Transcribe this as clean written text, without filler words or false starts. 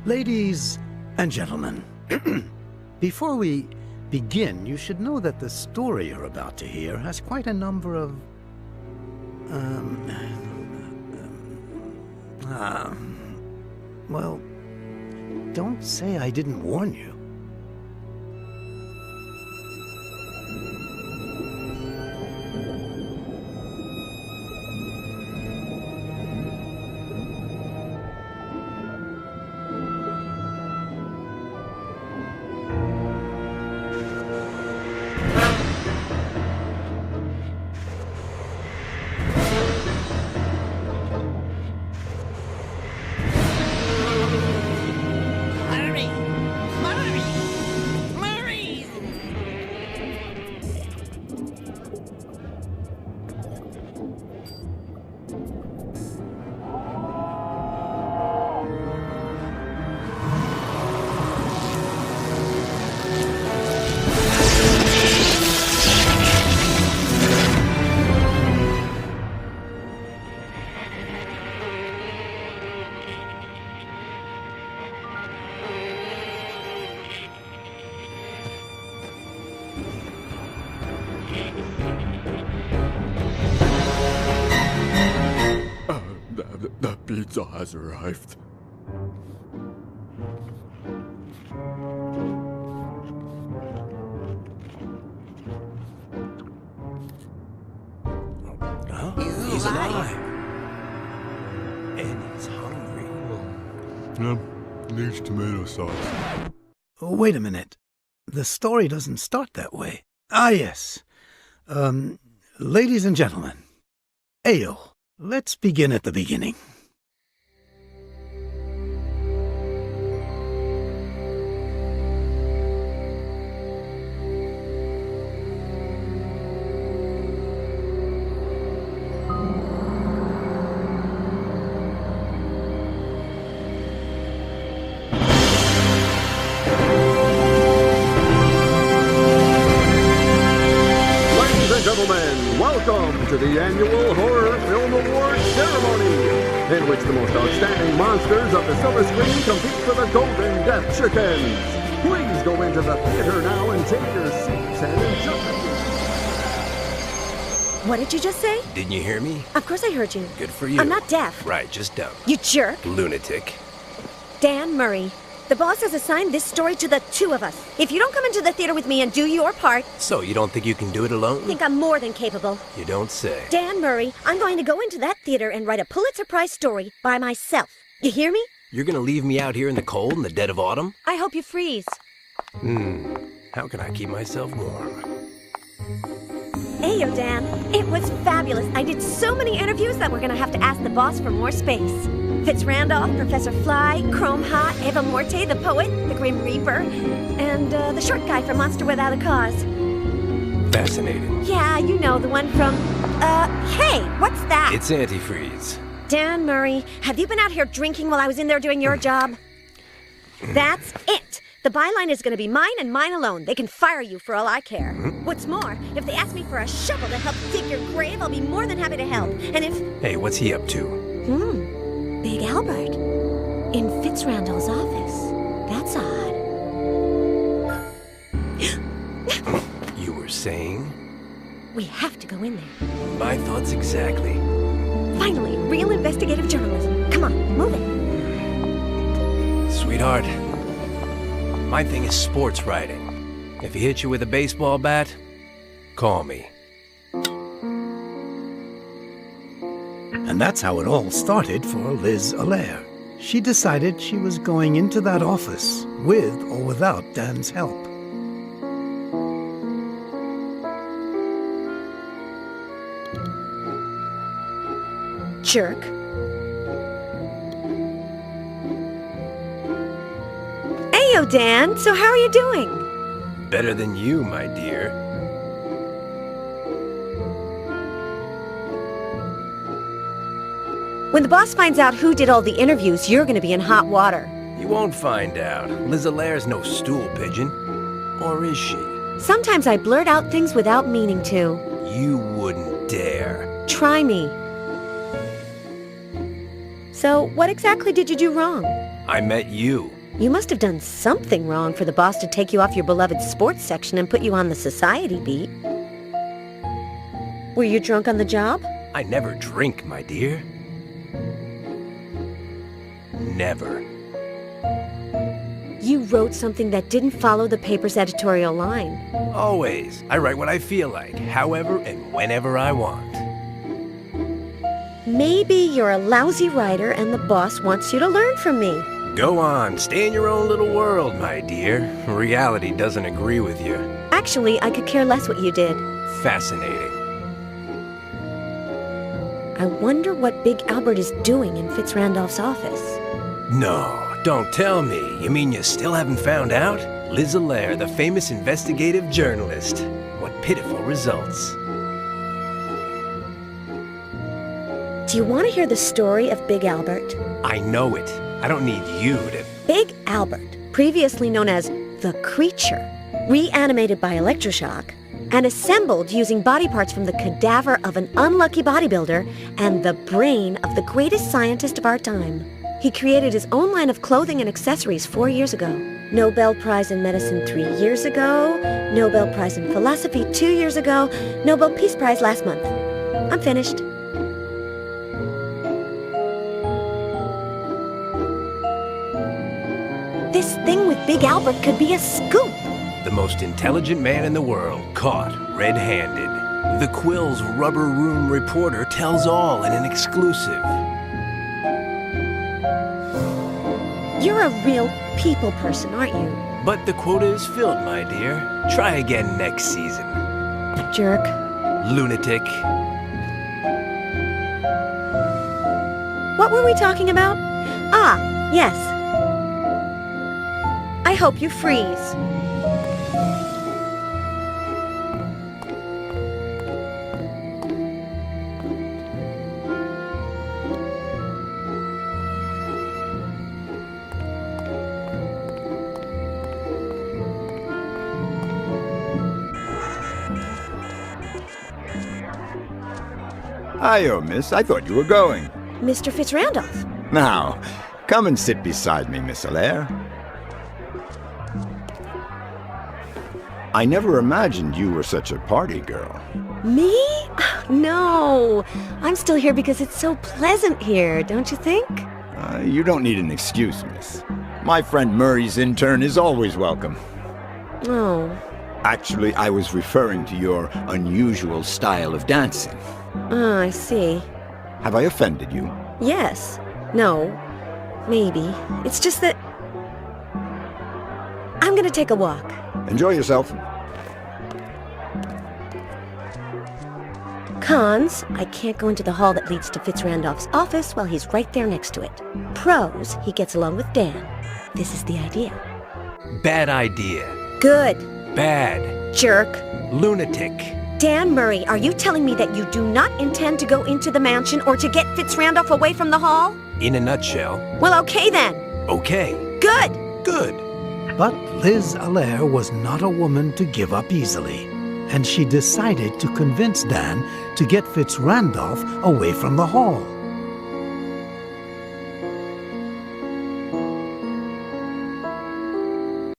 Ladies and gentlemen, before we begin, you should know that the story you're about to hear has quite a number of... well, don't say I didn't warn you. The pizza has arrived. He's alive. And he's hungry. Needs tomato sauce. Wait a minute. The story doesn't start that way. Ah, yes. Ladies and gentlemen, Ayo, let's begin at the beginning. Gentlemen, welcome to the annual Horror Film Awards ceremony, in which the most outstanding monsters of the silver screen compete for the Golden Death Chickens. Please go into the theater now and take your seats and enjoy. What did you just say? Didn't you hear me? Of course I heard you. Good for you. I'm not deaf. Right, just dumb. You jerk. Lunatic. Dan Murray. The boss has assigned this story to the two of us. If you don't come into the theater with me and do your part... So, you don't think you can do it alone? I think I'm more than capable. You don't say. Dan Murray, I'm going to go into that theater and write a Pulitzer Prize story by myself. You hear me? You're gonna leave me out here in the cold in the dead of autumn? I hope you freeze. How can I keep myself warm? Ayo, Dan. It was fabulous. I did so many interviews that we're going to have to ask the boss for more space. Fitz Randolph, Professor Fly, Chrome Hot, Eva Morte, the poet, the Grim Reaper, and the short guy from Monster Without a Cause. Fascinating. Yeah, you know, the one from... hey, what's that? It's antifreeze. Dan Murray, have you been out here drinking while I was in there doing your job? That's it. The byline is going to be mine and mine alone. They can fire you for all I care. What's more, if they ask me for a shovel to help dig your grave, I'll be more than happy to help. And if... Hey, what's he up to? Big Albert. In Fitz Randall's office. That's odd. You were saying? We have to go in there. My thoughts exactly. Finally, real investigative journalism. Come on, move it. Sweetheart, my thing is sports writing. If he hits you with a baseball bat, call me. And that's how it all started for Liz Allaire. She decided she was going into that office with or without Dan's help. Jerk. Ayo, Dan. So how are you doing? Better than you, my dear. When the boss finds out who did all the interviews, you're going to be in hot water. You won't find out. Liz Allaire's no stool pigeon. Or is she? Sometimes I blurt out things without meaning to. You wouldn't dare. Try me. So, what exactly did you do wrong? I met you. You must have done something wrong for the boss to take you off your beloved sports section and put you on the society beat. Were you drunk on the job? I never drink, my dear. Never. You wrote something that didn't follow the paper's editorial line. Always. I write what I feel like, however and whenever I want. Maybe you're a lousy writer and the boss wants you to learn from me. Go on, stay in your own little world, my dear. Reality doesn't agree with you. Actually, I could care less what you did. Fascinating. I wonder what Big Albert is doing in Fitzrandolph's office. No, don't tell me. You mean you still haven't found out? Liz Allaire, the famous investigative journalist. What pitiful results. Do you want to hear the story of Big Albert? I know it. I don't need you to... Big Albert, previously known as the Creature, reanimated by electroshock, and assembled using body parts from the cadaver of an unlucky bodybuilder and the brain of the greatest scientist of our time. He created his own line of clothing and accessories 4 years ago. Nobel Prize in Medicine 3 years ago, Nobel Prize in Philosophy 2 years ago, Nobel Peace Prize last month. I'm finished. This thing with Big Albert could be a scoop. The most intelligent man in the world, caught red-handed. The Quill's Rubber Room reporter tells all in an exclusive. You're a real people person, aren't you? But the quota is filled, my dear. Try again next season. Jerk. Lunatic. What were we talking about? Ah, yes. I hope you freeze. Hi-yo, miss. I thought you were going. Mr. Fitzrandolph. Now, come and sit beside me, Miss Allaire. I never imagined you were such a party girl. Me? No. I'm still here because it's so pleasant here, don't you think? You don't need an excuse, miss. My friend Murray's intern is always welcome. Oh. Actually, I was referring to your unusual style of dancing. Oh, I see. Have I offended you? Yes. No. Maybe. It's just that... I'm gonna take a walk. Enjoy yourself. Cons, I can't go into the hall that leads to Fitzrandolph's office while he's right there next to it. Pros, he gets along with Dan. This is the idea. Bad idea. Good. Bad. Jerk. Lunatic. Dan Murray, are you telling me that you do not intend to go into the mansion or to get Fitzrandolph away from the hall? In a nutshell. Well, okay then. Okay. Good. Good. But Liz Allaire was not a woman to give up easily, and she decided to convince Dan to get Fitzrandolph away from the hall.